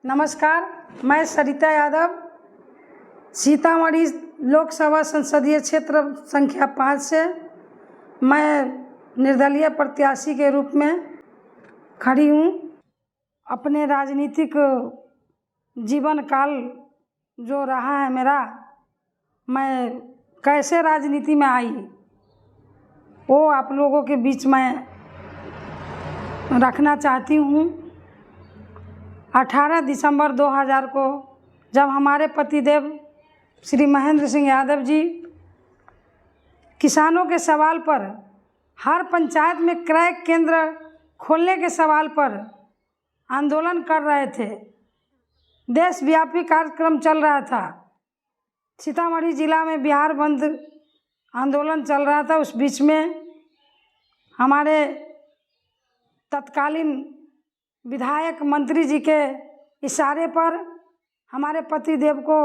नमस्कार, मैं सरिता यादव सीतामढ़ी लोकसभा संसदीय क्षेत्र संख्या 5 से मैं निर्दलीय प्रत्याशी के रूप में खड़ी हूँ। अपने राजनीतिक जीवन काल जो रहा है मेरा, मैं कैसे राजनीति में आई वो आप लोगों के बीच में रखना चाहती हूँ। 18 दिसंबर 2000 को जब हमारे पतिदेव श्री महेंद्र सिंह यादव जी किसानों के सवाल पर हर पंचायत में क्रय केंद्र खोलने के सवाल पर आंदोलन कर रहे थे, देशव्यापी कार्यक्रम चल रहा था। सीतामढ़ी जिला में बिहार बंद आंदोलन चल रहा था। उस बीच में हमारे तत्कालीन विधायक मंत्री जी के इशारे पर हमारे पतिदेव को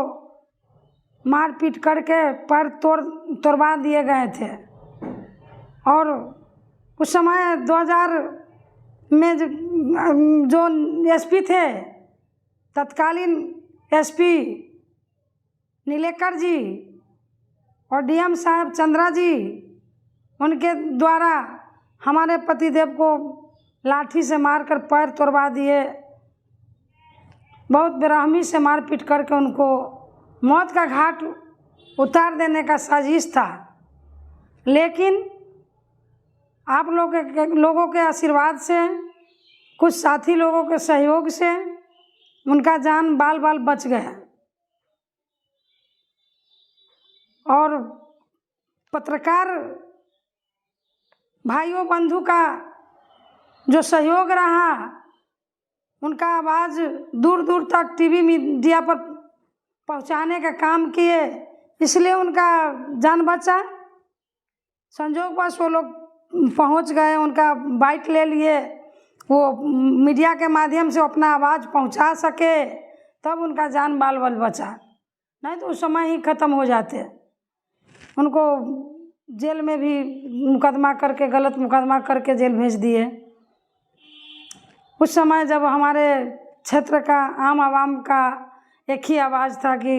मारपीट करके पैर तोड़वा दिए गए थे। और उस समय 2000 में जो एसपी थे, तत्कालीन एसपी नीलेकर जी और डीएम साहब चंद्रा जी, उनके द्वारा हमारे पतिदेव को लाठी से मारकर पैर तोड़वा दिए। बहुत बेरहमी से मारपीट करके उनको मौत का घाट उतार देने का साजिश था। लेकिन आप लोगों के आशीर्वाद से, कुछ साथी लोगों के सहयोग से उनका जान बाल बाल बच गया। और पत्रकार भाइयों बंधु का जो सहयोग रहा, उनका आवाज़ दूर दूर तक टीवी मीडिया पर पहुंचाने का काम किए, इसलिए उनका जान बचा। संजोगवश वो लोग पहुंच गए, उनका बाइट ले लिए, वो मीडिया के माध्यम से अपना आवाज़ पहुंचा सके, तब उनका जान बाल बाल बचा, नहीं तो उस समय ही ख़त्म हो जाते। उनको जेल में भी मुकदमा करके, गलत मुकदमा करके जेल भेज दिए। उस समय जब हमारे क्षेत्र का आम आवाम का एक ही आवाज़ था कि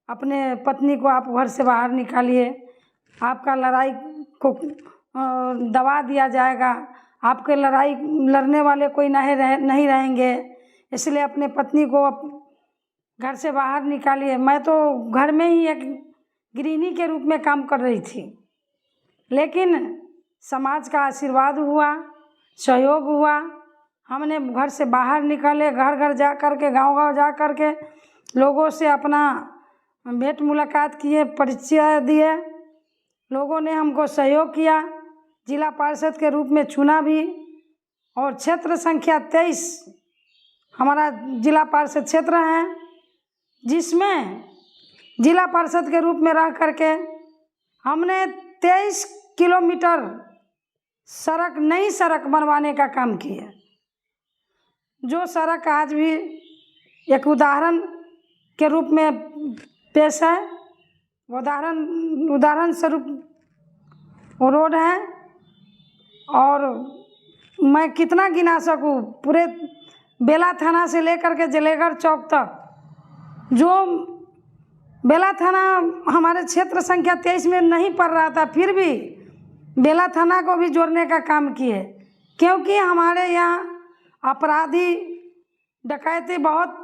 अपने पत्नी को आप घर से बाहर निकालिए, आपका लड़ाई को दबा दिया जाएगा, आपके लड़ाई लड़ने वाले कोई नहीं रहेंगे, इसलिए अपने पत्नी को घर से बाहर निकालिए। मैं तो घर में ही एक गृहिणी के रूप में काम कर रही थी, लेकिन समाज का आशीर्वाद हुआ, सहयोग हुआ। हमने घर से बाहर निकले, घर घर जा कर के, गाँव गाँव जा कर के लोगों से अपना भेंट मुलाकात किए, परिचय दिए। लोगों ने हमको सहयोग किया, जिला पार्षद के रूप में चुना भी। और क्षेत्र संख्या 23 हमारा जिला पार्षद क्षेत्र है, जिसमें जिला पार्षद के रूप में रह करके हमने 23 किलोमीटर सड़क, नई सड़क बनवाने का काम किया। जो सड़क आज भी एक उदाहरण के रूप में पेश है, उदाहरण स्वरूप वो रोड है। और मैं कितना गिना सकूं, पूरे बेला थाना से लेकर के जलेगढ़ चौक तक, जो बेला थाना हमारे क्षेत्र संख्या 23 में नहीं पड़ रहा था, फिर भी बेला थाना को भी जोड़ने का काम किए, क्योंकि हमारे यहाँ अपराधी डकैती बहुत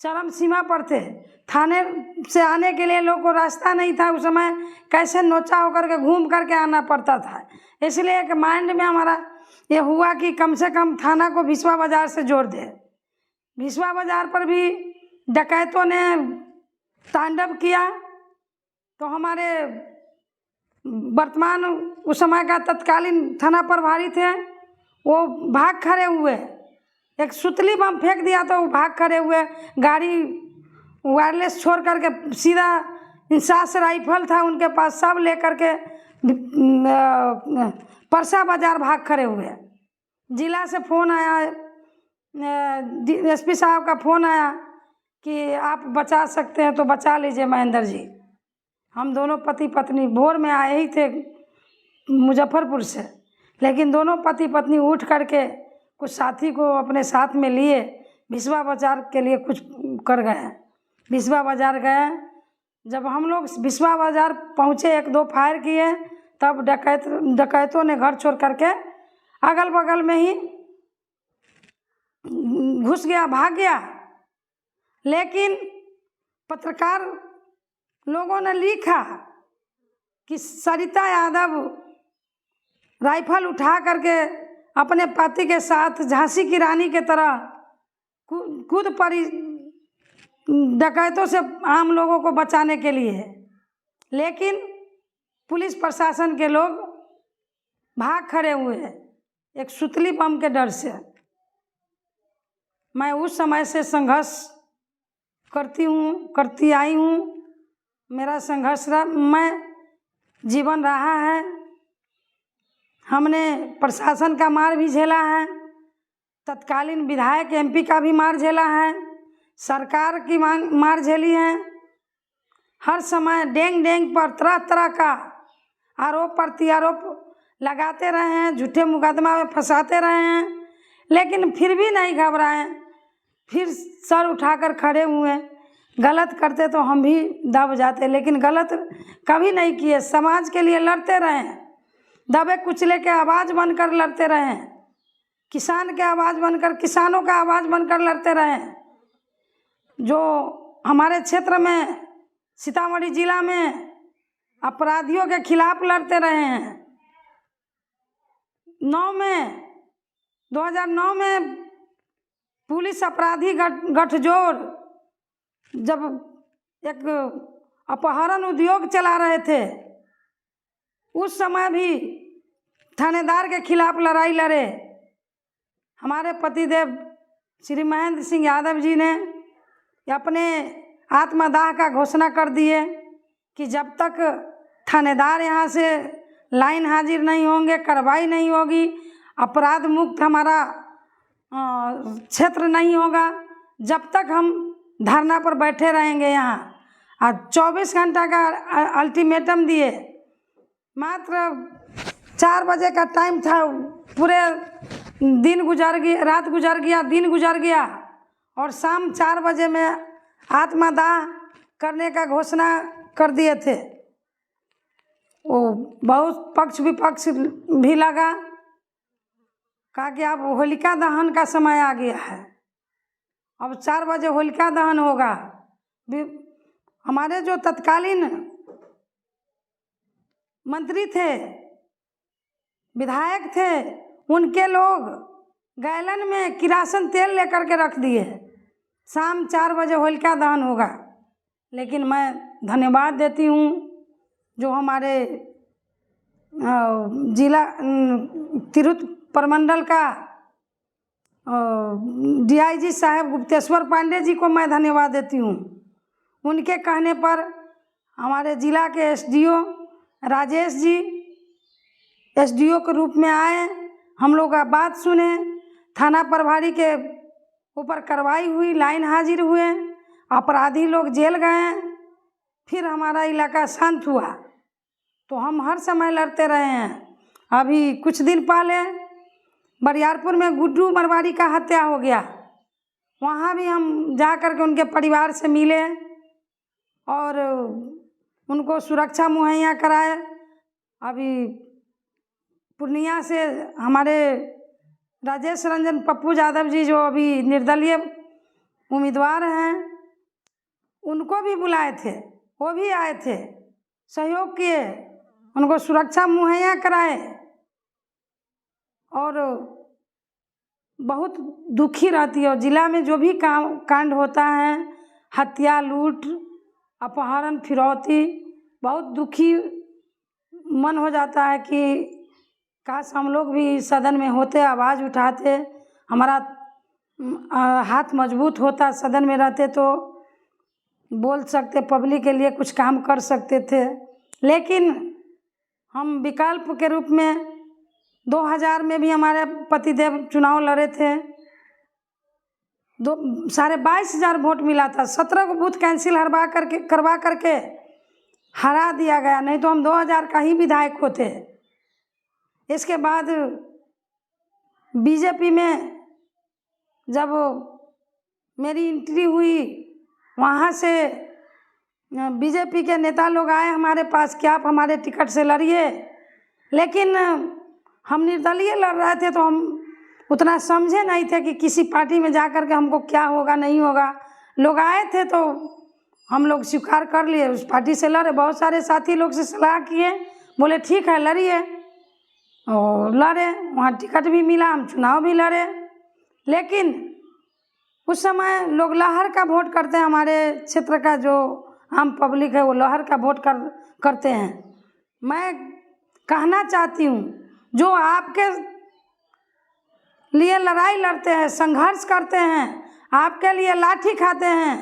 चरम सीमा पर थे। थाने से आने के लिए लोग को रास्ता नहीं था, उस समय कैसे नोचा होकर के घूम करके आना पड़ता था। इसलिए एक माइंड में हमारा ये हुआ कि कम से कम थाना को भिसवा बाज़ार से जोड़ दे। भिसवा बाज़ार पर भी डकैतों ने तांडव किया, तो हमारे वर्तमान उस समय का तत्कालीन थाना प्रभारी थे, वो भाग खड़े हुए। एक सुतली बम फेंक दिया तो वो भाग खड़े हुए। गाड़ी वायरलेस छोड़ करके सीधा इंसास राइफल था उनके पास, सब लेकर के परसा बाजार भाग खड़े हुए। जिला से फ़ोन आया, एसपी साहब का फ़ोन आया कि आप बचा सकते हैं तो बचा लीजिए महेंद्र जी। हम दोनों पति पत्नी भोर में आए ही थे मुजफ्फरपुर से, लेकिन दोनों पति पत्नी उठ करके कुछ साथी को अपने साथ में लिए भिसवा बाजार के लिए कुछ कर गए। भिसवा बाजार गए, जब हम लोग भिसवा बाजार पहुँचे, 1-2 फायर किए, तब डकैतों ने घर छोड़ करके अगल बगल में ही घुस गया, भाग गया। लेकिन पत्रकार लोगों ने लिखा कि सरिता यादव राइफल उठा करके अपने पति के साथ झांसी की रानी के तरह कूद पड़ी डकैतों से आम लोगों को बचाने के लिए। लेकिन पुलिस प्रशासन के लोग भाग खड़े हुए हैं एक सुतली बम के डर से। मैं उस समय से संघर्ष करती आई हूँ। मेरा संघर्ष मैं जीवन रहा है। हमने प्रशासन का मार भी झेला है, तत्कालीन विधायक MP का भी मार झेला है, सरकार की मार झेली है। हर समय डेंग पर तरह तरह का आरोप प्रत्यारोप लगाते रहे हैं, झूठे मुकदमा में फंसाते रहे हैं, लेकिन फिर भी नहीं घबराए, फिर सर उठाकर खड़े हुए। गलत करते तो हम भी दब जाते, लेकिन गलत कभी नहीं किए। समाज के लिए लड़ते रहे, दबे कुचले के आवाज़ बनकर लड़ते रहे, किसान के आवाज़ बनकर, किसानों का आवाज़ बनकर लड़ते रहे। जो हमारे क्षेत्र में सीतामढ़ी जिला में अपराधियों के खिलाफ लड़ते रहे हैं। 2009 में पुलिस अपराधी गठजोड़ जब एक अपहरण उद्योग चला रहे थे, उस समय भी थानेदार के खिलाफ लड़ाई लड़े। हमारे पतिदेव श्री महेंद्र सिंह यादव जी ने अपने आत्मदाह का घोषणा कर दिए कि जब तक थानेदार यहाँ से लाइन हाजिर नहीं होंगे, कार्रवाई नहीं होगी, अपराध मुक्त हमारा क्षेत्र नहीं होगा, जब तक हम धरना पर बैठे रहेंगे यहाँ। आज 24 घंटा का अल्टीमेटम दिए। मात्र 4 बजे का टाइम था, पूरे दिन गुजर गया, रात गुजर गया, दिन गुजर गया, और शाम 4 बजे में आत्मदाह करने का घोषणा कर दिए थे। वो बहुत पक्ष विपक्ष भी लगा, कहा कि अब होलिका दहन का समय आ गया है, अब 4 बजे होलिका दहन होगा। हमारे जो तत्कालीन मंत्री थे, विधायक थे, उनके लोग गैलन में किरासन तेल लेकर के रख दिए, शाम 4 बजे होलिका दहन होगा। लेकिन मैं धन्यवाद देती हूँ जो हमारे जिला तिरहुत प्रमंडल का DIG साहब गुप्तेश्वर पांडे जी को मैं धन्यवाद देती हूँ। उनके कहने पर हमारे ज़िला के SDO राजेश जी SDO के रूप में आए, हम लोग का बात सुने, थाना प्रभारी के ऊपर कार्रवाई हुई, लाइन हाजिर हुए, अपराधी लोग जेल गए, फिर हमारा इलाका शांत हुआ। तो हम हर समय लड़ते रहे हैं। अभी कुछ दिन पहले बरियारपुर में गुड्डू मरवाड़ी का हत्या हो गया, वहाँ भी हम जा कर के उनके परिवार से मिले और उनको सुरक्षा मुहैया कराए। अभी पूर्णिया से हमारे राजेश रंजन पप्पू यादव जी जो अभी निर्दलीय उम्मीदवार हैं, उनको भी बुलाए थे, वो भी आए थे, सहयोग किए, उनको सुरक्षा मुहैया कराए। और बहुत दुखी रहती है। और ज़िला में जो भी कांड होता है, हत्या, लूट, अपहरण, फिरौती, बहुत दुखी मन हो जाता है कि काश हम लोग भी सदन में होते, आवाज़ उठाते, हमारा हाथ मजबूत होता, सदन में रहते तो बोल सकते, पब्लिक के लिए कुछ काम कर सकते थे। लेकिन हम विकल्प के रूप में 2000 में भी हमारे पतिदेव चुनाव लड़े थे, 22,500 वोट मिला था, 17 को बूथ कैंसिल करवा करके हरा दिया गया, नहीं तो हम 2000 का ही विधायक होते। इसके बाद बीजेपी में जब मेरी एंट्री हुई, वहाँ से बीजेपी के नेता लोग आए हमारे पास कि आप हमारे टिकट से लड़िए, लेकिन हम निर्दलीय लड़ रहे थे तो हम उतना समझे नहीं थे कि किसी पार्टी में जा कर के हमको क्या होगा नहीं होगा। लोग आए थे तो हम लोग स्वीकार कर लिए, उस पार्टी से लड़े। बहुत सारे साथी लोग से सलाह किए, बोले ठीक है लड़िए, और लड़े। वहाँ टिकट भी मिला, हम चुनाव भी लड़े। लेकिन उस समय लोग लहर का वोट करते हैं, हमारे क्षेत्र का जो आम पब्लिक है वो लहर का वोट करते हैं। मैं कहना चाहती हूँ, जो आपके लिए लड़ाई लड़ते हैं, संघर्ष करते हैं, आपके लिए लाठी खाते हैं,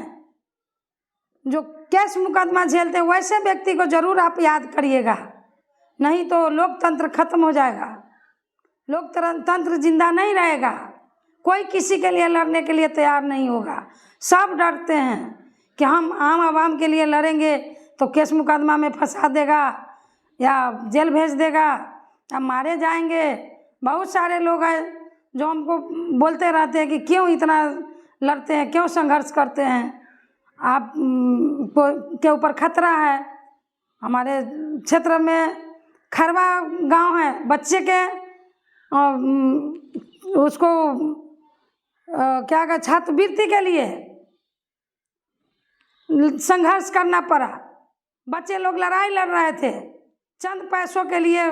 जो केस मुकदमा झेलते हैं, वैसे व्यक्ति को जरूर आप याद करिएगा, नहीं तो लोकतंत्र खत्म हो जाएगा, लोकतंत्र जिंदा नहीं रहेगा। कोई किसी के लिए लड़ने के लिए तैयार नहीं होगा। सब डरते हैं कि हम आम आवाम के लिए लड़ेंगे तो केस मुकदमा में फंसा देगा या जेल भेज देगा या मारे जाएंगे। बहुत सारे लोग हैं जो हमको बोलते रहते हैं कि क्यों इतना लड़ते हैं, क्यों संघर्ष करते हैं, आप के ऊपर खतरा है। हमारे क्षेत्र में खरवा गांव है, बच्चे के उसको क्या कहा, छात्रवृत्ति के लिए संघर्ष करना पड़ा। बच्चे लोग लड़ाई लड़ रहे थे, चंद पैसों के लिए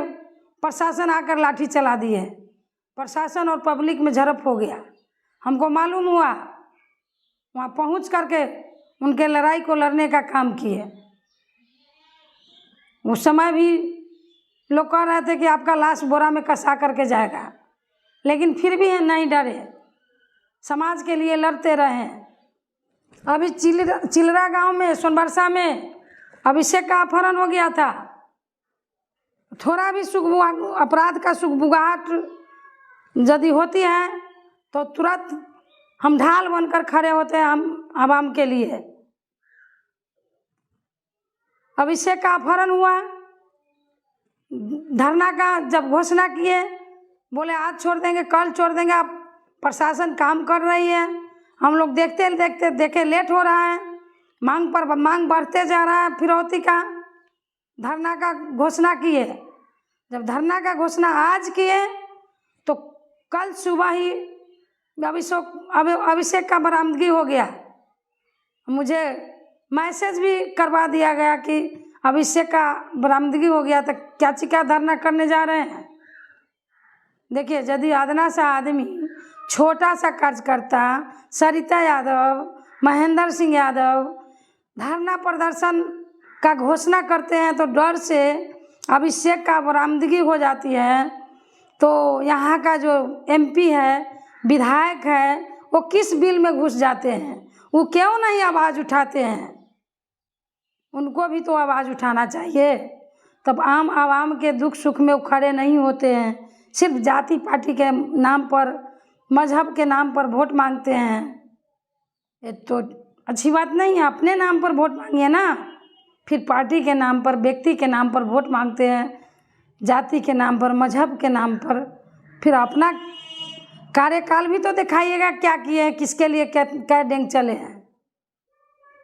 प्रशासन आकर लाठी चला दिए, प्रशासन और पब्लिक में झड़प हो गया। हमको मालूम हुआ, वहाँ पहुँच करके उनके लड़ाई को लड़ने का काम किए। उस समय भी लोग कह रहे थे कि आपका लाश बोरा में कसा करके जाएगा, लेकिन फिर भी नहीं डरे, समाज के लिए लड़ते रहे। अभी चिलरा गांव में, सोनबरसा में अभिषेक का अपहरण हो गया था। थोड़ा भी अपराध का सुगबुगाहट यदि होती है तो तुरंत हम ढाल बनकर खड़े होते हैं हम आवाम के लिए। अभिषेक का अपहरण हुआ, धरना का जब घोषणा किए, बोले आज छोड़ देंगे, कल छोड़ देंगे, आप प्रशासन काम कर रही है, हम लोग देखते देखते देखे लेट हो रहा है, मांग पर मांग बढ़ते जा रहा है फिरौती का। धरना का घोषणा किए, जब धरना का घोषणा आज किए तो कल सुबह ही अभिषेक का बरामदगी हो गया। मुझे मैसेज भी करवा दिया गया कि अभिषेक का बरामदगी हो गया, तो क्या धरना करने जा रहे हैं। देखिए, यदि आदना सा आदमी छोटा सा कार्यकर्ता सरिता यादव, महेंद्र सिंह यादव धरना प्रदर्शन का घोषणा करते हैं तो डर से अभिषेक का बरामदगी हो जाती है, तो यहाँ का जो एमपी है, विधायक है, वो किस बिल में घुस जाते हैं, वो क्यों नहीं आवाज़ उठाते हैं। उनको भी तो आवाज़ उठाना चाहिए। तब आम आवाम के दुख सुख में वो खड़े नहीं होते हैं, सिर्फ जाति पार्टी के नाम पर, मजहब के नाम पर वोट मांगते हैं। ये तो अच्छी बात नहीं है। अपने नाम पर वोट मांगिए ना, फिर पार्टी के नाम पर, व्यक्ति के नाम पर वोट मांगते हैं, जाति के नाम पर, मजहब के नाम पर। फिर अपना कार्यकाल भी तो दिखाइएगा, क्या किए हैं, किसके लिए क्या डेंग चले हैं।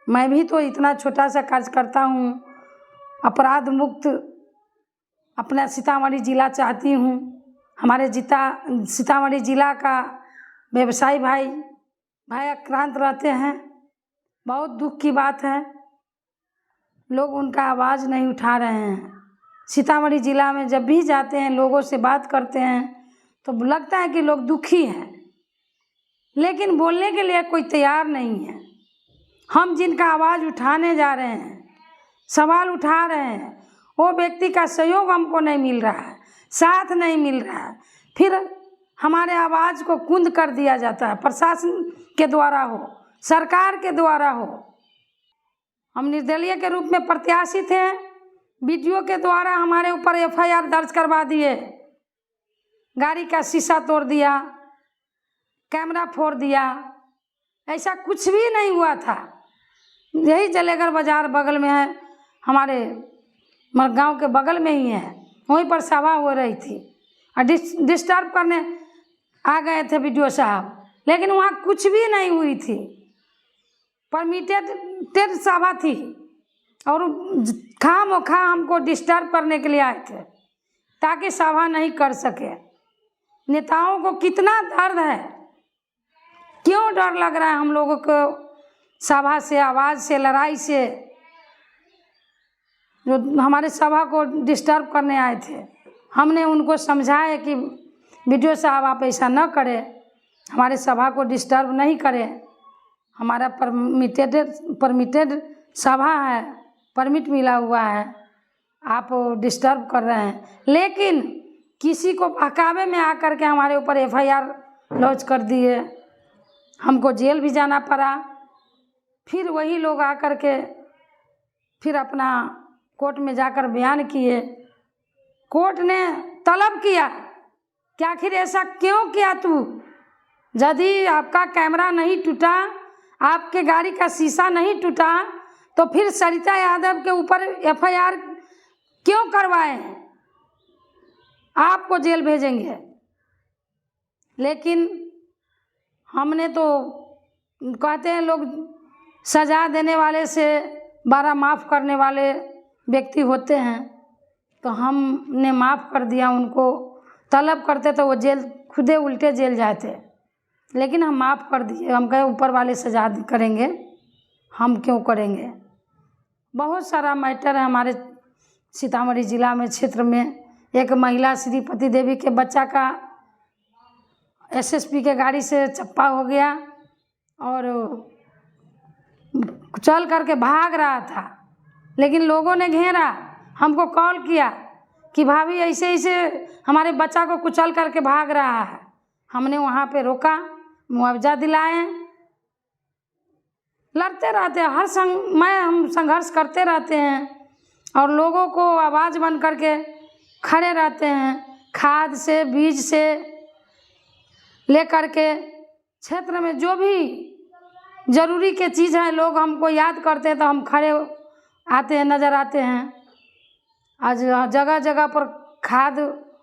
मैं भी तो इतना छोटा सा कार्य करता हूँ, अपराध मुक्त अपना सीतामढ़ी जिला चाहती हूँ। हमारे सीतामढ़ी जिला का व्यवसायी भाई आक्रांत रहते हैं। बहुत दुख की बात है, लोग उनका आवाज़ नहीं उठा रहे हैं। सीतामढ़ी जिला में जब भी जाते हैं, लोगों से बात करते हैं तो लगता है कि लोग दुखी हैं, लेकिन बोलने के लिए कोई तैयार नहीं है। हम जिनका आवाज़ उठाने जा रहे हैं, सवाल उठा रहे हैं, वो व्यक्ति का सहयोग हमको नहीं मिल रहा है, साथ नहीं मिल रहा है। फिर हमारे आवाज़ को कुंद कर दिया जाता है, प्रशासन के द्वारा हो, सरकार के द्वारा हो। हम निर्दलीय के रूप में प्रत्याशी थे, वीडियो के द्वारा हमारे ऊपर एफआईआर दर्ज करवा दिए, गाड़ी का शीशा तोड़ दिया, कैमरा फोड़ दिया। ऐसा कुछ भी नहीं हुआ था। यही जलेगर बाजार बगल में है, हमारे गांव के बगल में ही है, वहीं पर सभा हो रही थी और डिस्टर्ब करने आ गए थे वीडियो साहब, लेकिन वहाँ कुछ भी नहीं हुई थी। परमिटेड सभा थी और खामोखा हमको डिस्टर्ब करने के लिए आए थे ताकि सभा नहीं कर सके। नेताओं को कितना दर्द है, क्यों डर लग रहा है हम लोगों को सभा से, आवाज़ से, लड़ाई से, जो हमारे सभा को डिस्टर्ब करने आए थे। हमने उनको समझाया कि वीडियो साहब आप ऐसा न करें, हमारे सभा को डिस्टर्ब नहीं करें, हमारा परमिटेड सभा है, परमिट मिला हुआ है, आप डिस्टर्ब कर रहे हैं। लेकिन किसी को बहकावे में आकर के हमारे ऊपर एफआईआर लॉन्च कर दिए, हमको जेल भी जाना पड़ा। फिर वही लोग आकर के फिर अपना कोर्ट में जाकर बयान किए। कोर्ट ने तलब किया कि आखिर ऐसा क्यों किया तू, यदि आपका कैमरा नहीं टूटा, आपके गाड़ी का शीशा नहीं टूटा, तो फिर सरिता यादव के ऊपर एफआईआर क्यों करवाए, आपको जेल भेजेंगे। लेकिन हमने तो, कहते हैं लोग सज़ा देने वाले से बड़ा माफ़ करने वाले व्यक्ति होते हैं, तो हमने माफ़ कर दिया उनको। तलब करते तो वो जेल खुदे उल्टे जेल जाते, लेकिन हम माफ़ कर दिए। हम कहे ऊपर वाले सजा करेंगे, हम क्यों करेंगे। बहुत सारा मैटर है हमारे सीतामढ़ी ज़िला में, क्षेत्र में। एक महिला श्रीपति देवी के बच्चा का एसएसपी के गाड़ी से चप्पा हो गया और चल करके भाग रहा था, लेकिन लोगों ने घेरा, हमको कॉल किया कि भाभी ऐसे ऐसे हमारे बच्चा को कुचल करके भाग रहा है। हमने वहाँ पे रोका, मुआवजा दिलाए। लड़ते रहते हैं, हर समय हम संघर्ष करते रहते हैं और लोगों को आवाज़ बन करके खड़े रहते हैं। खाद से, बीज से लेकर के क्षेत्र में जो भी ज़रूरी के चीज़ है, लोग हमको याद करते हैं तो हम खड़े आते हैं, नज़र आते हैं। आज जगह जगह पर खाद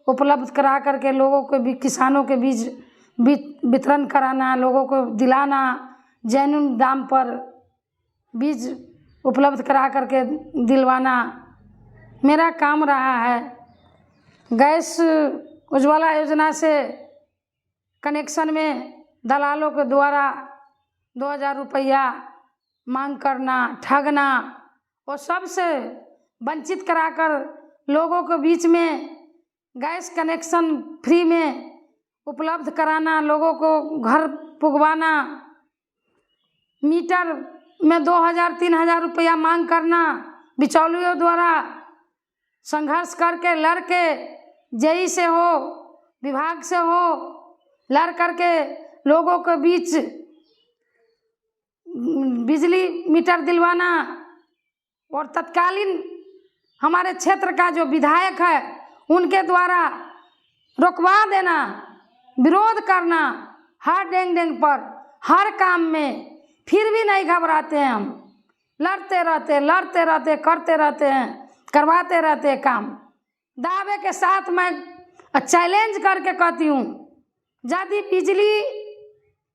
उपलब्ध करा करके लोगों को भी, किसानों के बीज वितरण कराना, लोगों को दिलाना, जैनुन दाम पर बीज उपलब्ध करा करके दिलवाना मेरा काम रहा है। गैस उज्ज्वला योजना से कनेक्शन में दलालों के द्वारा 2000 रुपया मांग करना, ठगना, वो सब से वंचित कराकर लोगों के बीच में गैस कनेक्शन फ्री में उपलब्ध कराना, लोगों को घर पुगवाना, मीटर में 2000-3000 रुपया मांग करना, बिचौलियों द्वारा संघर्ष करके लड़के जेई से हो, विभाग से हो, लड़ करके लोगों के बीच बिजली मीटर दिलवाना। और तत्कालीन हमारे क्षेत्र का जो विधायक है उनके द्वारा रुकवा देना, विरोध करना हर डेंग पर, हर काम में। फिर भी नहीं घबराते हैं, हम लड़ते रहते, करते रहते हैं, करवाते रहते हैं काम। दावे के साथ मैं चैलेंज करके कहती हूँ, यदि बिजली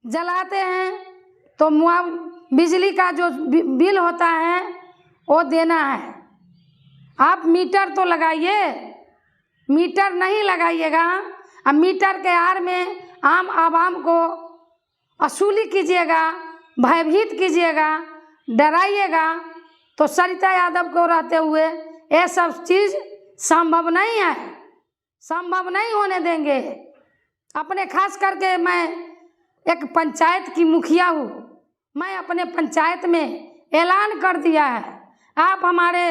जलाते हैं तो बिजली का जो बिल होता है वो देना है। आप मीटर तो लगाइए, मीटर नहीं लगाइएगा, अब मीटर के आड़ में आम आवाम को वसूली कीजिएगा, भयभीत कीजिएगा, डराइएगा, तो सरिता यादव को रहते हुए ये सब चीज़ संभव नहीं है, संभव नहीं होने देंगे। अपने खास करके मैं एक पंचायत की मुखिया हूँ, मैं अपने पंचायत में ऐलान कर दिया है, आप हमारे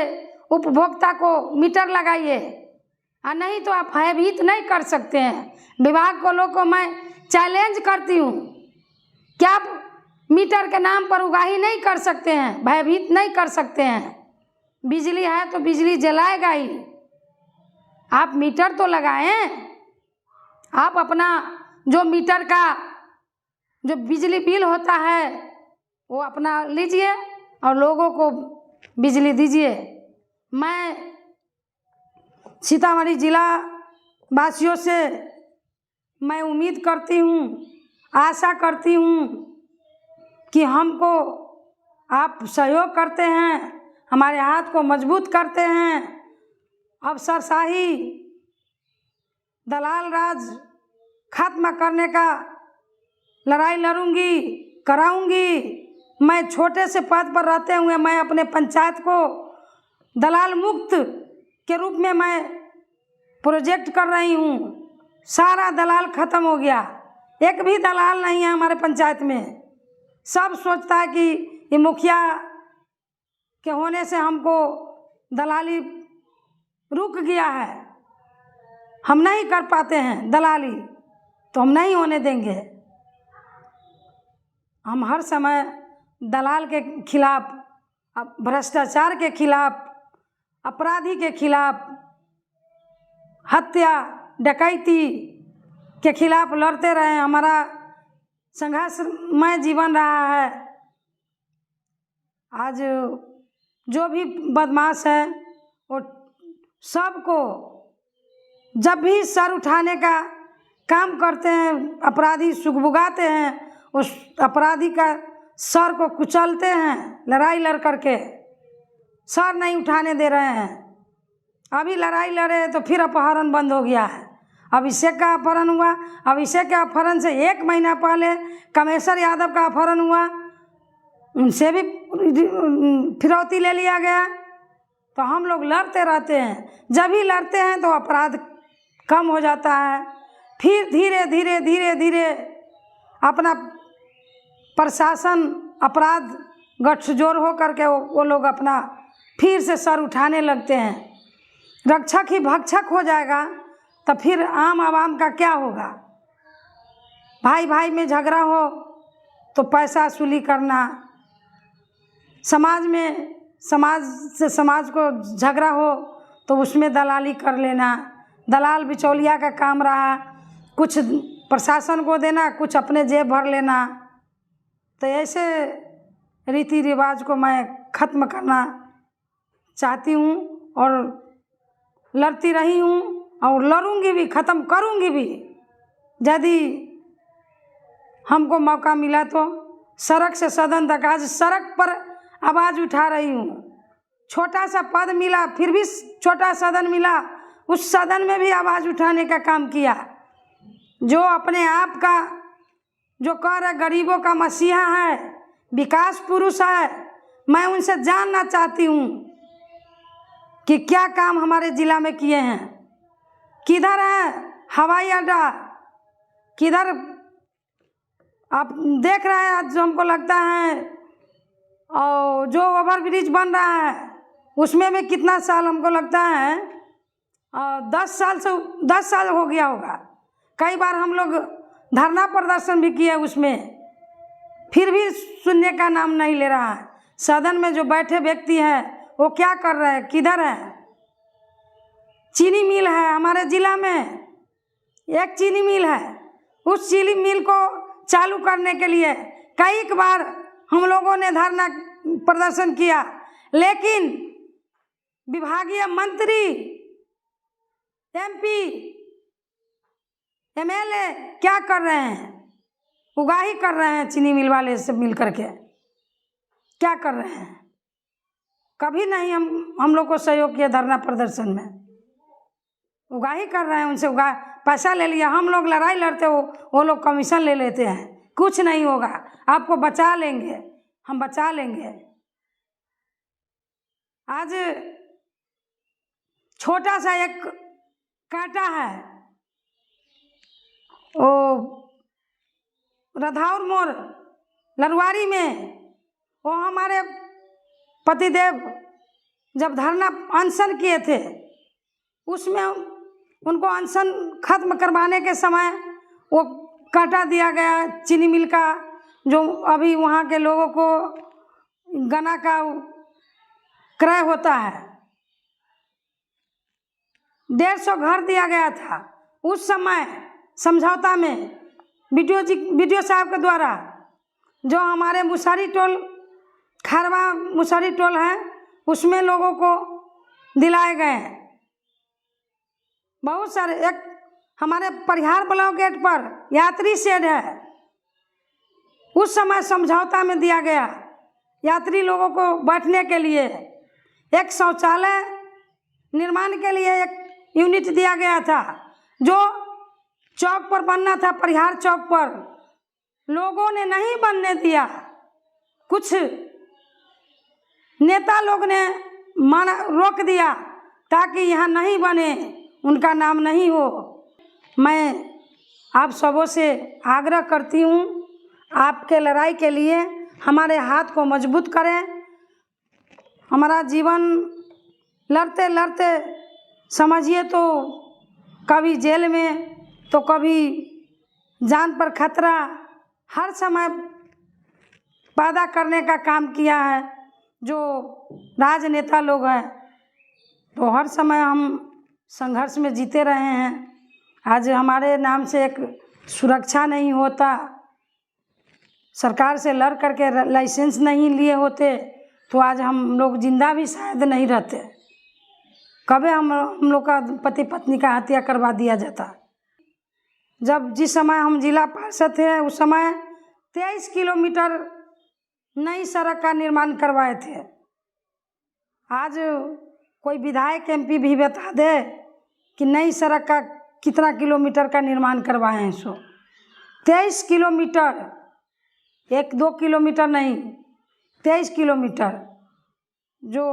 उपभोक्ता को मीटर लगाइए, और नहीं तो आप भयभीत नहीं कर सकते हैं। विभाग को लोग को मैं चैलेंज करती हूँ, क्या आप मीटर के नाम पर उगाही नहीं कर सकते हैं, भयभीत नहीं कर सकते हैं। बिजली है तो बिजली जलाएगा ही, आप मीटर तो लगाएं। आप अपना जो मीटर का जो बिजली बिल होता है वो अपना लीजिए और लोगों को बिजली दीजिए। मैं सीतामढ़ी जिला वासियों से मैं उम्मीद करती हूँ, आशा करती हूँ कि हमको आप सहयोग करते हैं, हमारे हाथ को मजबूत करते हैं। अफसरशाही, दलाल राज खत्म करने का लड़ाई लड़ूंगी, कराऊंगी। मैं छोटे से पद पर रहते हुए मैं अपने पंचायत को दलाल मुक्त के रूप में मैं प्रोजेक्ट कर रही हूँ। सारा दलाल खत्म हो गया, एक भी दलाल नहीं है हमारे पंचायत में। सब सोचता है कि ये मुखिया के होने से हमको दलाली रुक गया है, हम नहीं कर पाते हैं दलाली, तो हम नहीं होने देंगे। हम हर समय दलाल के खिलाफ, भ्रष्टाचार के खिलाफ, अपराधी के खिलाफ, हत्या डकैती के खिलाफ लड़ते रहे। हमारा संघर्षमय जीवन रहा है। आज जो भी बदमाश है वो सबको जब भी सर उठाने का काम करते हैं, अपराधी सुगबुगाते हैं, उस अपराधी का सर को कुचलते हैं लड़ाई लड़ करके। सर नहीं उठाने दे रहे हैं। अभी लड़ाई लड़े तो फिर अपहरण बंद हो गया है। अभिषेक का अपहरण हुआ, अभिषेक के अपहरण से 1 महीना पहले कमेश्वर यादव का अपहरण हुआ, उनसे भी फिरौती ले लिया गया। तो हम लोग लड़ते रहते हैं। जब भी लड़ते हैं तो अपराध कम हो जाता है। फिर धीरे धीरे धीरे धीरे अपना प्रशासन अपराध गठजोड़ हो करके वो लोग अपना फिर से सर उठाने लगते हैं। रक्षक ही भक्षक हो जाएगा तो फिर आम आवाम का क्या होगा। भाई भाई में झगड़ा हो तो पैसा वसूली करना, समाज में समाज से समाज को झगड़ा हो तो उसमें दलाली कर लेना। दलाल बिचौलिया का काम रहा, कुछ प्रशासन को देना, कुछ अपने जेब भर लेना। तो ऐसे रीति रिवाज को मैं ख़त्म करना चाहती हूँ और लड़ती रही हूँ और लड़ूंगी भी, ख़त्म करूँगी भी। यदि हमको मौका मिला तो सड़क से सदन तक, आज सड़क पर आवाज़ उठा रही हूँ। छोटा सा पद मिला फिर भी छोटा सदन मिला, उस सदन में भी आवाज़ उठाने का काम किया। जो अपने आप का जो कह रहे गरीबों का मसीहा है, विकास पुरुष है, मैं उनसे जानना चाहती हूँ कि क्या काम हमारे ज़िला में किए हैं। किधर है हवाई अड्डा, किधर आप देख रहे हैं। आज हमको लगता है और जो ओवर ब्रिज बन रहा है उसमें भी कितना साल, हमको लगता है 10 साल हो गया होगा। कई बार हम लोग धरना प्रदर्शन भी किए उसमें, फिर भी सुनने का नाम नहीं ले रहा है। सदन में जो बैठे व्यक्ति हैं वो क्या कर रहे हैं, किधर है। चीनी मिल है हमारे ज़िला में, एक चीनी मिल है। उस चीनी मिल को चालू करने के लिए कई बार हम लोगों ने धरना प्रदर्शन किया, लेकिन विभागीय मंत्री, MP, MLA क्या कर रहे हैं, उगाही कर रहे हैं। चीनी मिल वाले से मिल करके क्या कर रहे हैं। कभी नहीं हम लोग को सहयोग किया धरना प्रदर्शन में। उगाही कर रहे हैं, उनसे पैसा ले लिया। हम लोग लड़ाई लड़ते हो, वो लोग कमीशन ले लेते हैं। कुछ नहीं होगा, आपको बचा लेंगे, हम बचा लेंगे। आज छोटा सा एक कांटा है, वो रधाउर मोड़ लरवारी में, वो हमारे पतिदेव जब धरना अनशन किए थे, उसमें उनको अनशन खत्म करवाने के समय वो कांटा दिया गया चीनी मिल का, जो अभी वहाँ के लोगों को गन्ना का क्रय होता है। 150 घर दिया गया था उस समय समझौता में वीडियो साहब के द्वारा। जो हमारे मुसहरी टोल, खरवा मुसहरी टोल है, उसमें लोगों को दिलाए गए हैं बहुत सारे। एक हमारे परिहार ब्लॉक गेट पर यात्री शेड है, उस समय समझौता में दिया गया, यात्री लोगों को बैठने के लिए, एक शौचालय निर्माण के लिए एक यूनिट दिया गया था जो चौक पर बनना था, परिहार चौक पर। लोगों ने नहीं बनने दिया, कुछ नेता लोग ने माना, रोक दिया ताकि यहाँ नहीं बने, उनका नाम नहीं हो। मैं आप सबों से आग्रह करती हूँ, आपके लड़ाई के लिए हमारे हाथ को मजबूत करें। हमारा जीवन लड़ते लड़ते समझिए तो कभी जेल में तो कभी जान पर खतरा, हर समय पैदा करने का काम किया है जो राजनेता लोग हैं। तो हर समय हम संघर्ष में जीते रहे हैं। आज हमारे नाम से एक सुरक्षा नहीं होता, सरकार से लड़ करके लाइसेंस नहीं लिए होते तो आज हम लोग जिंदा भी शायद नहीं रहते। कभी हम लोग का पति पत्नी का हत्या करवा दिया जाता। जब जिस समय हम जिला पार्षद थे उस समय 23 किलोमीटर नई सड़क का निर्माण करवाए थे। आज कोई विधायक MP भी बता दे कि नई सड़क का कितना किलोमीटर का निर्माण करवाए हैं। 23 किलोमीटर, 1-2 किलोमीटर नहीं, 23 किलोमीटर, जो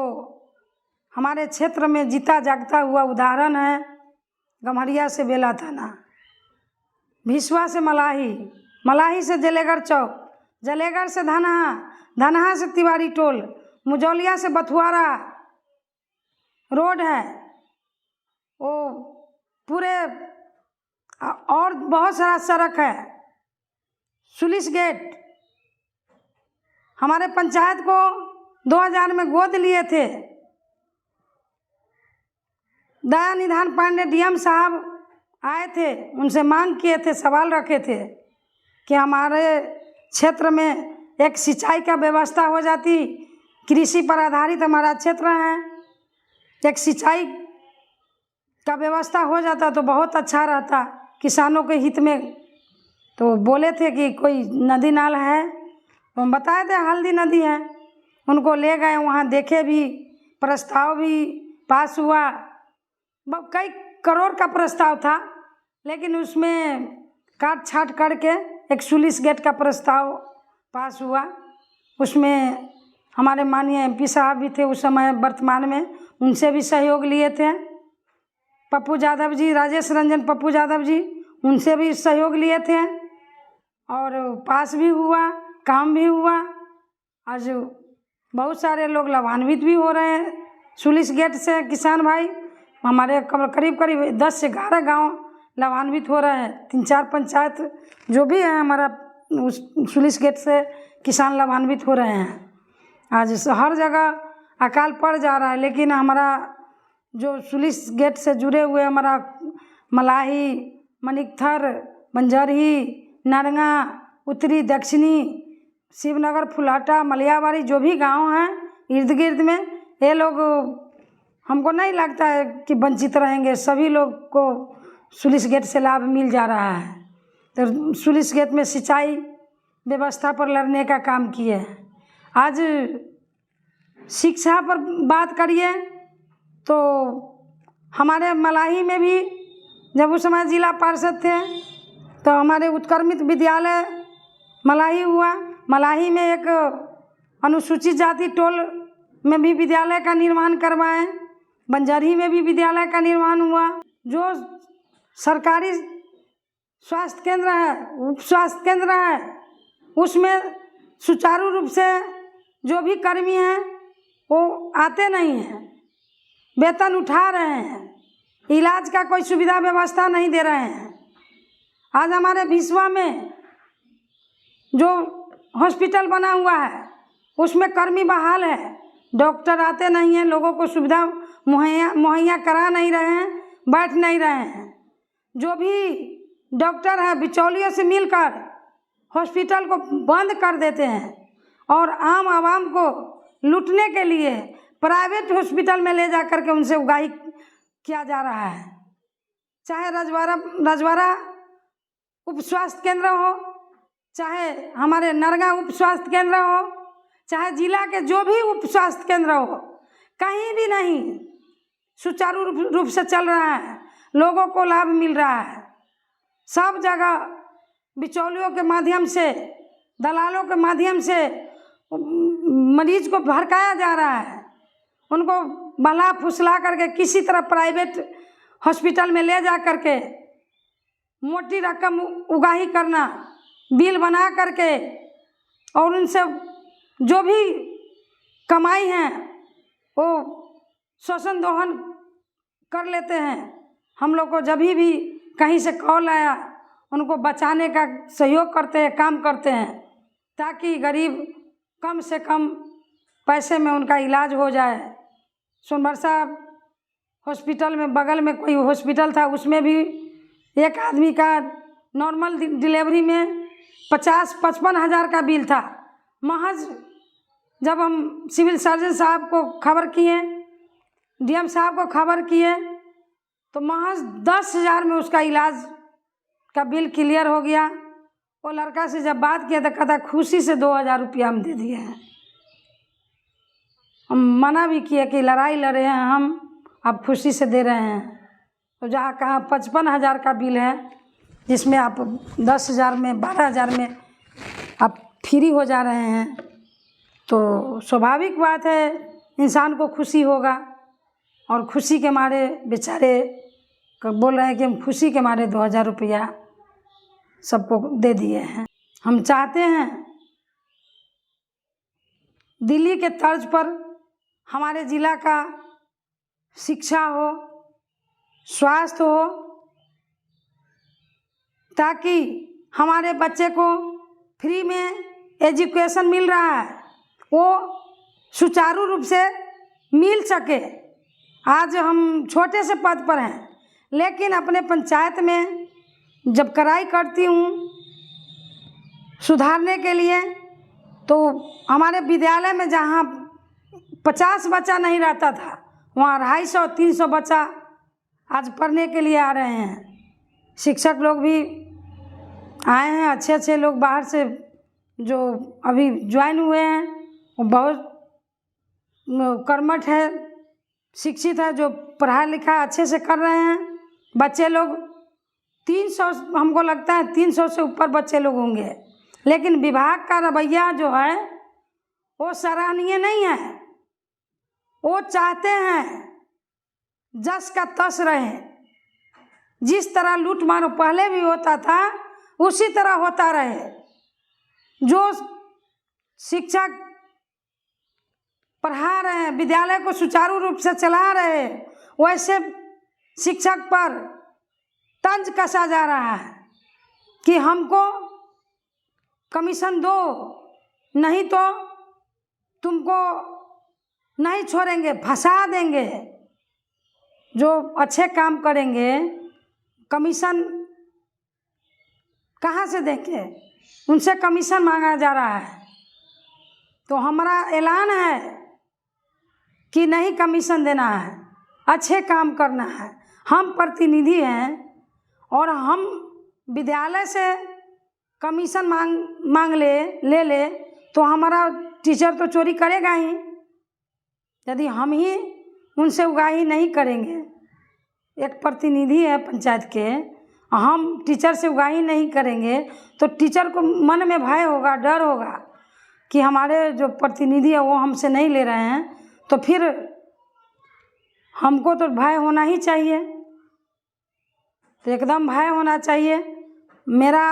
हमारे क्षेत्र में जीता जागता हुआ उदाहरण है। गम्हरिया से बेला थाना, भिसवा से मलाही, मलाही से जलेगढ़ चौक, जलेगढ़ से धनहा, धनहा से तिवारी टोल, मुजौलिया से बथुआरा रोड है, वो पूरे और बहुत सारा सड़क है। सुलिस गेट हमारे पंचायत को 2000 में गोद लिए थे। दया निधान पांडे DM साहब आए थे, उनसे मांग किए थे, सवाल रखे थे कि हमारे क्षेत्र में एक सिंचाई का व्यवस्था हो जाती, कृषि पर आधारित हमारा क्षेत्र है, एक सिंचाई का व्यवस्था हो जाता तो बहुत अच्छा रहता किसानों के हित में। तो बोले थे कि कोई नदी नाल है, तो हम बताए थे हल्दी नदी है। उनको ले गए, वहाँ देखे भी, प्रस्ताव भी पास हुआ। कई करोड़ का प्रस्ताव था, लेकिन उसमें काट छाट करके एक सुलिस गेट का प्रस्ताव पास हुआ। उसमें हमारे माननीय MP साहब भी थे उस समय, वर्तमान में, उनसे भी सहयोग लिए थे। पप्पू यादव जी, राजेश रंजन पप्पू यादव जी, उनसे भी सहयोग लिए थे और पास भी हुआ, काम भी हुआ। आज बहुत सारे लोग लाभान्वित भी हो रहे हैं सुलिस गेट से। किसान भाई हमारे करीब करीब 10 से 11 गाँव लाभान्वित हो रहे हैं। 3-4 पंचायत जो भी है हमारा उस सुलिस गेट से किसान लाभान्वित हो रहे हैं। आज हर जगह अकाल पड़ जा रहा है, लेकिन हमारा जो सुलिस गेट से जुड़े हुए हमारा मलाही, मनिकथर, बंजरही, नरंगा, उत्तरी, दक्षिणी, शिवनगर, फुलाटा, मलियाबाड़ी, जो भी गांव हैं इर्द गिर्द में, ये लोग, हमको नहीं लगता है कि वंचित रहेंगे। सभी लोग को सुलिस गेट से लाभ मिल जा रहा है। तो सुलिस गेट में सिंचाई व्यवस्था पर लड़ने का काम किए। आज शिक्षा पर बात करिए तो हमारे मलाही में भी, जब उस समय जिला पार्षद थे तो हमारे उत्क्रमित विद्यालय मलाही हुआ। मलाही में एक अनुसूचित जाति टोल में भी विद्यालय का निर्माण करवाएं। बंजरही में भी विद्यालय का निर्माण हुआ। जो सरकारी स्वास्थ्य केंद्र है, उप स्वास्थ्य केंद्र है, उसमें सुचारू रूप से जो भी कर्मी हैं वो आते नहीं हैं, वेतन उठा रहे हैं, इलाज का कोई सुविधा व्यवस्था नहीं दे रहे हैं। आज हमारे भिसवा में जो हॉस्पिटल बना हुआ है उसमें कर्मी बहाल है, डॉक्टर आते नहीं हैं, लोगों को सुविधा मुहैया करा नहीं रहे हैं, बैठ नहीं रहे हैं। जो भी डॉक्टर है बिचौलियों से मिलकर हॉस्पिटल को बंद कर देते हैं और आम आवाम को लूटने के लिए प्राइवेट हॉस्पिटल में ले जा कर के उनसे उगाही किया जा रहा है। चाहे रजवाड़ा उप स्वास्थ्य केंद्र हो, चाहे हमारे नरगा उप स्वास्थ्य केंद्र हो, चाहे जिला के जो भी उप स्वास्थ्य केंद्र हो, कहीं भी नहीं सुचारू रूप से चल रहा है, लोगों को लाभ मिल रहा है। सब जगह बिचौलियों के माध्यम से, दलालों के माध्यम से मरीज को भड़काया जा रहा है, उनको बहला फुसला करके किसी तरह प्राइवेट हॉस्पिटल में ले जा करके मोटी रकम उगाही करना, बिल बना करके, और उनसे जो भी कमाई है वो शोषण दोहन कर लेते हैं। हम लोग को जब भी कहीं से कॉल आया उनको बचाने का सहयोग करते हैं, काम करते हैं, ताकि गरीब कम से कम पैसे में उनका इलाज हो जाए। सोनबरसा हॉस्पिटल में, बगल में कोई हॉस्पिटल था, उसमें भी एक आदमी का नॉर्मल डिलीवरी में 50-55 हज़ार का बिल था। महज जब हम सिविल सर्जन साहब को खबर किए, डीएम साहब को खबर किए, तो महज 10,000 में उसका इलाज का बिल क्लियर हो गया। वो लड़का से जब बात किया तो कहता खुशी से 2,000 रुपया हम दे दिए हैं। हम मना भी किए कि लड़ाई लड़े हैं हम, अब खुशी से दे रहे हैं। तो जहाँ कहाँ 55 हज़ार का बिल है, जिसमें आप 10,000 में, 12,000 में आप फ्री हो जा रहे हैं, तो स्वाभाविक बात है इंसान को खुशी होगा। और खुशी के मारे बेचारे बोल रहे हैं कि हम खुशी के मारे 2,000 रुपया सबको दे दिए हैं। हम चाहते हैं दिल्ली के तर्ज पर हमारे ज़िला का शिक्षा हो, स्वास्थ्य हो, ताकि हमारे बच्चे को फ्री में एजुकेशन मिल रहा है वो सुचारू रूप से मिल सके। आज हम छोटे से पद पर हैं, लेकिन अपने पंचायत में जब कड़ाई करती हूँ सुधारने के लिए, तो हमारे विद्यालय में जहाँ 50 बच्चा नहीं रहता था, वहाँ 250-300 बच्चा आज पढ़ने के लिए आ रहे हैं। शिक्षक लोग भी आए हैं, अच्छे अच्छे लोग बाहर से जो अभी ज्वाइन हुए हैं, वो बहुत कर्मठ है, शिक्षित है, जो पढ़ाई लिखाई अच्छे से कर रहे हैं। बच्चे लोग 300, हमको लगता है 300 से ऊपर बच्चे लोग होंगे। लेकिन विभाग का रवैया जो है वो सराहनीय नहीं है। वो चाहते हैं जस का तस रहे, जिस तरह लूट मार पहले भी होता था उसी तरह होता रहे। जो शिक्षक पढ़ा रहे हैं, विद्यालय को सुचारू रूप से चला रहे, वैसे शिक्षक पर तंज कसा जा रहा है कि हमको कमीशन दो, नहीं तो तुमको नहीं छोड़ेंगे, फंसा देंगे। जो अच्छे काम करेंगे कमीशन कहाँ से देंगे, उनसे कमीशन मांगा जा रहा है। तो हमारा ऐलान है कि नहीं कमीशन देना है, अच्छे काम करना है। हम प्रतिनिधि हैं और हम विद्यालय से कमीशन मांग ले तो हमारा टीचर तो चोरी करेगा ही। यदि हम ही उनसे उगाही नहीं करेंगे, एक प्रतिनिधि है पंचायत के, हम टीचर से उगाही नहीं करेंगे तो टीचर को मन में भय होगा, डर होगा कि हमारे जो प्रतिनिधि है वो हमसे नहीं ले रहे हैं, तो फिर हमको तो भय होना ही चाहिए। तो एकदम भय होना चाहिए। मेरा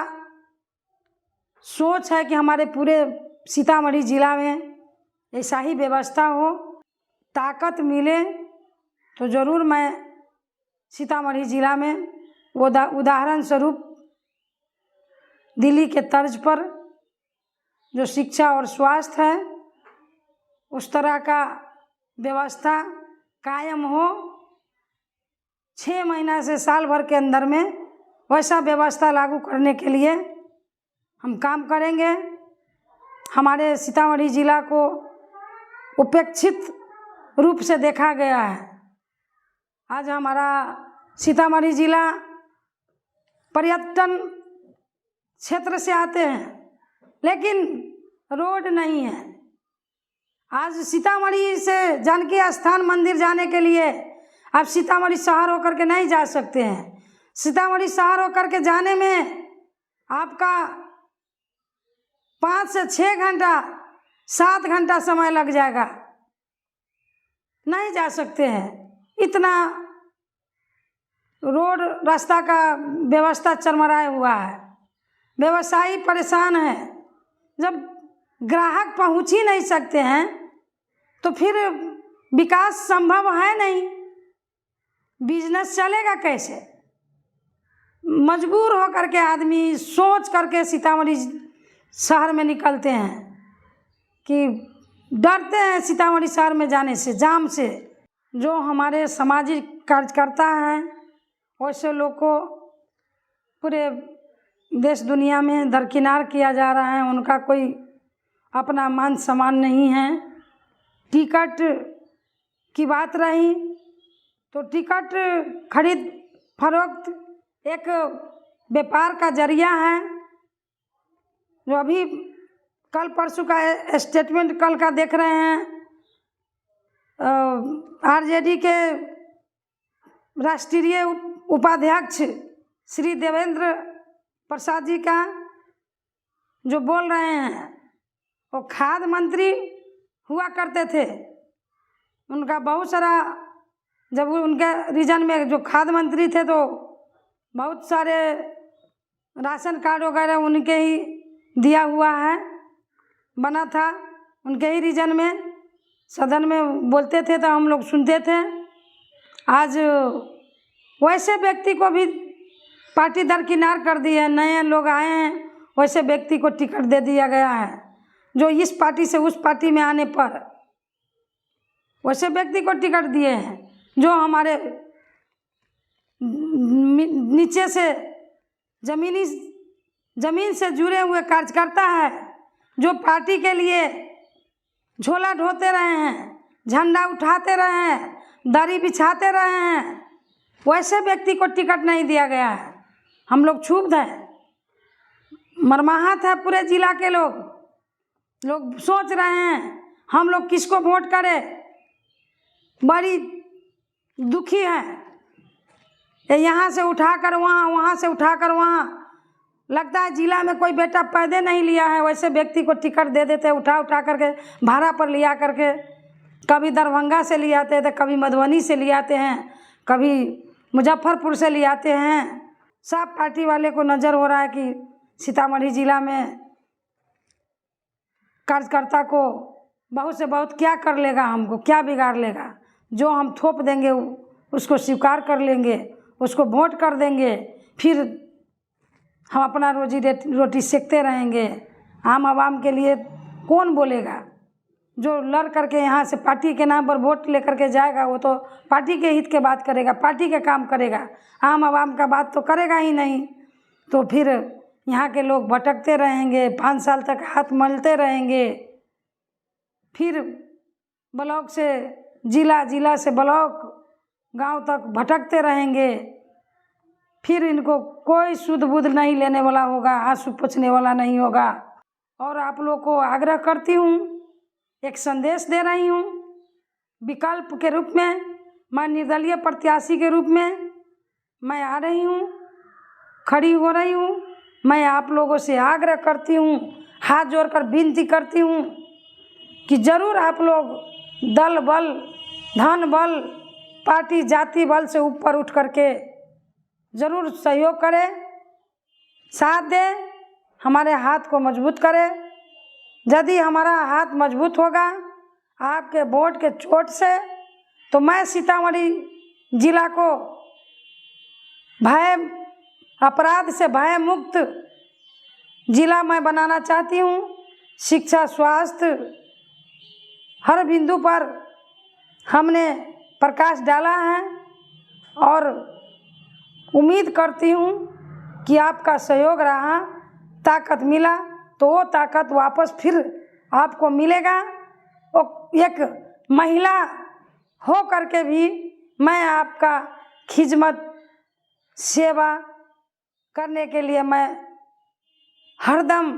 सोच है कि हमारे पूरे सीतामढ़ी ज़िला में ऐसा ही व्यवस्था हो। ताकत मिले तो ज़रूर मैं सीतामढ़ी ज़िला में उदाहरण स्वरूप दिल्ली के तर्ज पर जो शिक्षा और स्वास्थ्य है उस तरह का व्यवस्था कायम हो। 6 महीना से साल भर के अंदर में वैसा व्यवस्था लागू करने के लिए हम काम करेंगे। हमारे सीतामढ़ी ज़िला को उपेक्षित रूप से देखा गया है। आज हमारा सीतामढ़ी ज़िला पर्यटन क्षेत्र से आते हैं, लेकिन रोड नहीं है, आज सीतामढ़ी से जानकी स्थान मंदिर जाने के लिए आप सीतामढ़ी शहर होकर के नहीं जा सकते हैं। सीतामढ़ी शहर होकर के जाने में आपका 5 से 6 घंटा 7 घंटा समय लग जाएगा, नहीं जा सकते हैं। इतना रोड रास्ता का व्यवस्था चरमराया हुआ है, व्यवसायी परेशान है। जब ग्राहक पहुंच ही नहीं सकते हैं तो फिर विकास संभव है नहीं, बिजनेस चलेगा कैसे। मजबूर होकर के आदमी सोच करके सीतामढ़ी शहर में निकलते हैं कि डरते हैं सीतामढ़ी शहर में जाने से, जाम से। जो हमारे सामाजिक कार्यकर्ता हैं वैसे लोग को पूरे देश दुनिया में दरकिनार किया जा रहा है, उनका कोई अपना मान सम्मान नहीं है। टिकट की बात रही तो टिकट खरीद फरोख्त एक व्यापार का जरिया है। जो अभी कल परसों का स्टेटमेंट कल का देख रहे हैं, आरजेडी के राष्ट्रीय उपाध्यक्ष श्री देवेंद्र प्रसाद जी का जो बोल रहे हैं, वो खाद्य मंत्री हुआ करते थे। उनका बहुत सारा, जब उनके रीजन में जो खाद्य मंत्री थे तो बहुत सारे राशन कार्ड वगैरह उनके ही दिया हुआ है, बना था उनके ही रीजन में। सदन में बोलते थे तो हम लोग सुनते थे। आज वैसे व्यक्ति को भी पार्टी दरकिनार कर दी है, नए लोग आए हैं, वैसे व्यक्ति को टिकट दे दिया गया है। जो इस पार्टी से उस पार्टी में आने पर वैसे व्यक्ति को टिकट दिए हैं। जो हमारे नीचे से जमीन से जुड़े हुए कार्यकर्ता है, जो पार्टी के लिए झोला ढोते रहे हैं, झंडा उठाते रहे हैं, दरी बिछाते रहे हैं, वैसे व्यक्ति को टिकट नहीं दिया गया है। हम लोग क्षुब्ध हैं, मर्माहत है। पूरे जिला के लोग सोच रहे हैं हम लोग किसको वोट करें, बड़ी दुखी है। यहाँ से उठाकर वहाँ, वहाँ से उठाकर वहाँ। लगता है जिला में कोई बेटा पैदे नहीं लिया है, वैसे व्यक्ति को टिकट दे देते, उठा करके भाड़ा पर लिया करके। कभी दरभंगा से ले आते थे, कभी मधुबनी से ले आते हैं, कभी मुजफ्फरपुर से ले आते हैं। सब पार्टी वाले को नज़र हो रहा है कि सीतामढ़ी जिला में कार्यकर्ता को बहुत से बहुत क्या कर लेगा, हमको क्या बिगाड़ लेगा। जो हम थोप देंगे उसको स्वीकार कर लेंगे, उसको वोट कर देंगे, फिर हम अपना रोटी सेकते रहेंगे। आम आवाम के लिए कौन बोलेगा। जो लड़ करके यहाँ से पार्टी के नाम पर वोट लेकर के जाएगा वो तो पार्टी के हित के बात करेगा, पार्टी के काम करेगा, आम आवाम का बात तो करेगा ही नहीं। तो फिर यहाँ के लोग भटकते रहेंगे, 5 साल तक हाथ मलते रहेंगे। फिर ब्लॉक से जिला, जिला से ब्लॉक, गांव तक भटकते रहेंगे। फिर इनको कोई सुध बुध नहीं लेने वाला होगा, आंसू पोंछने वाला नहीं होगा। और आप लोग को आग्रह करती हूँ, एक संदेश दे रही हूँ, विकल्प के रूप में, मैं निर्दलीय प्रत्याशी के रूप में मैं आ रही हूँ, खड़ी हो रही हूँ। मैं आप लोगों से आग्रह करती हूँ, हाथ जोड़कर विनती करती हूँ कि ज़रूर आप लोग दल बल, धन बल, पार्टी जाति बल से ऊपर उठ करके ज़रूर सहयोग करें, साथ दें, हमारे हाथ को मजबूत करें। यदि हमारा हाथ मजबूत होगा आपके वोट के चोट से, तो मैं सीतामढ़ी जिला को भय, अपराध से भय मुक्त जिला मैं बनाना चाहती हूँ। शिक्षा, स्वास्थ्य, हर बिंदु पर हमने प्रकाश डाला है और उम्मीद करती हूँ कि आपका सहयोग रहा, ताकत मिला तो वो ताकत वापस फिर आपको मिलेगा। वो एक महिला हो करके भी मैं आपका खिदमत, सेवा करने के लिए मैं हरदम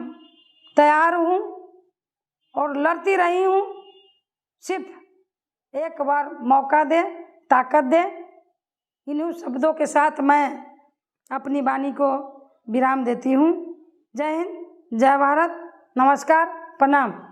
तैयार हूँ और लड़ती रही हूँ। सिर्फ एक बार मौका दे, ताकत दे। इन्हीं शब्दों के साथ मैं अपनी वाणी को विराम देती हूँ। जय हिंद, जय भारत, नमस्कार, प्रणाम।